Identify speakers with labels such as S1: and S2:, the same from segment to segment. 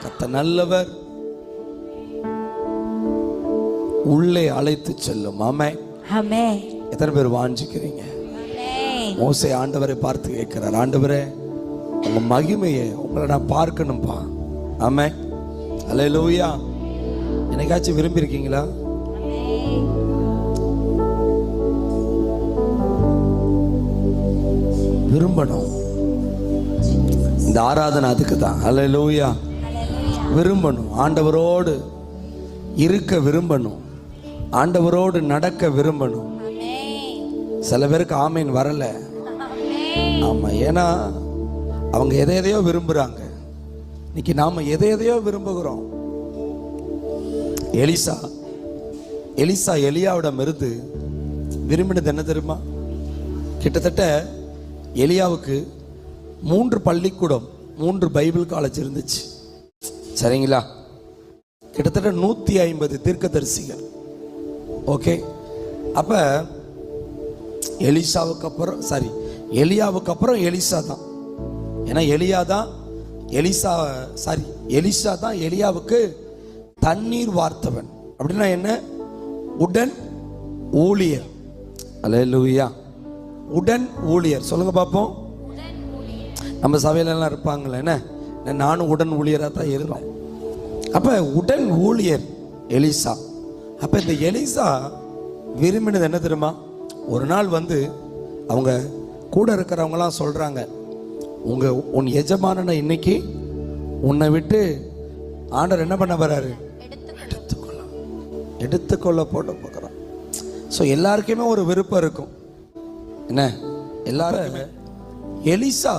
S1: கர்த்தர் நல்லவர், உள்ளே அழைத்து செல்லும். ஆமென்.
S2: ஆமென்.
S1: எத்தனை பேர் வாஞ்சிக்கிறீங்க?
S2: ஆமென்.
S1: மோசே ஆண்டவரை பார்த்து கேட்கிறார், ஆண்டவரே உங்க மகிமையை உங்களை நான் பார்க்கணும்பா. ஆமென். அல்லேலூயா. என்னைக்காச்சும் விரும்பி இருக்கீங்களா? விரும்பணும். இந்த ஆராதனை அதுக்கு தான். அல்லேலூயா. விரும்பணும், ஆண்டவரோடு இருக்க விரும்பணும், ஆண்டவரோடு நடக்க விரும்பணும். சில பேருக்கு ஆமீன் வரல. ஆமா, ஏன்னா அவங்க எதையோ விரும்புறாங்க. இன்னைக்கு நாம எதையோ விரும்புகிறோம். எலிசா எலியாவிடம் இருந்து விரும்பினது என்ன தெரியுமா? கிட்டத்தட்ட எலியாவுக்கு 3 பள்ளிக்கூடம், 3 பைபிள் காலேஜ் இருந்துச்சு. சரிங்களா? கிட்டத்தட்ட 150 தீர்க்கதரிசிகள். ஓகே. அப்ப எலியாவுக்கு அப்புறம் எலிசா தான். ஏன்னா எலிசா தான் எலியாவுக்கு தண்ணீர் வார்த்தவன். அப்படின்னா என்ன? உடன் ஊழியர். அல்லேலூயா. உடன் ஊழியர் சொல்லுங்க பார்ப்போம். நம்ம சபையிலலாம் இருப்பாங்களே, என்ன நானும் உடன் ஊழியராக தான் இருக்கிறோம். அப்ப உடன் ஊழியர் எலிசா. அப்ப இந்த எலிசா விரும்பினது என்ன தெரியுமா? ஒரு நாள் வந்து அவங்க கூட இருக்கிறவங்களாம் சொல்றாங்க, உன் எஜமானனை இன்னைக்கு உன்னை விட்டு ஆண்டவர் என்ன பண்ண வர்றாரு? எடுத்துக்கொள்ள போட்டு பார்க்குறோம். ஸோ எல்லாருக்குமே ஒரு விருப்பம் இருக்கும். என்ன எல்லாரும் எலிசா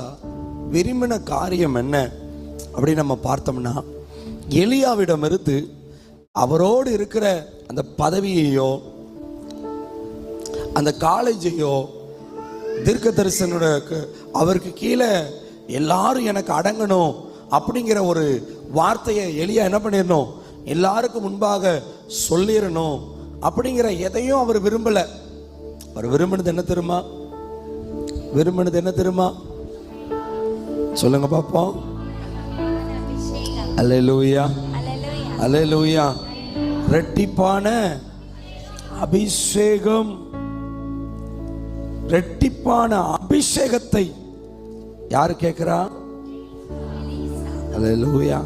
S1: விரும்பின காரியம் என்ன அப்படின்னு நம்ம பார்த்தோம்னா, எலியாவிடம் இருந்து அவரோடு இருக்கிற அந்த பதவியையோ அந்த காலேஜையோ தீர்க்க தரிசனோட அவருக்கு கீழே எல்லாரும் எனக்கு அடங்கணும் அப்படிங்கிற ஒரு வார்த்தையை எலியா என்ன பண்ணிடணும்? எல்லாருக்கும் முன்பாக சொல்லிடணும் அப்படிங்கிற எதையும் அவர் விரும்பல. அவர் விரும்பினது என்ன தெரியுமா? சொல்லுங்க பாப்போம். அல்லேலூயா. அல்லேலூயா. ரெட்டிப்பான அபிஷேகம். ரெட்டிப்பான அபிஷேகத்தை யாரு கேட்கிறா? அல்லேலூயா.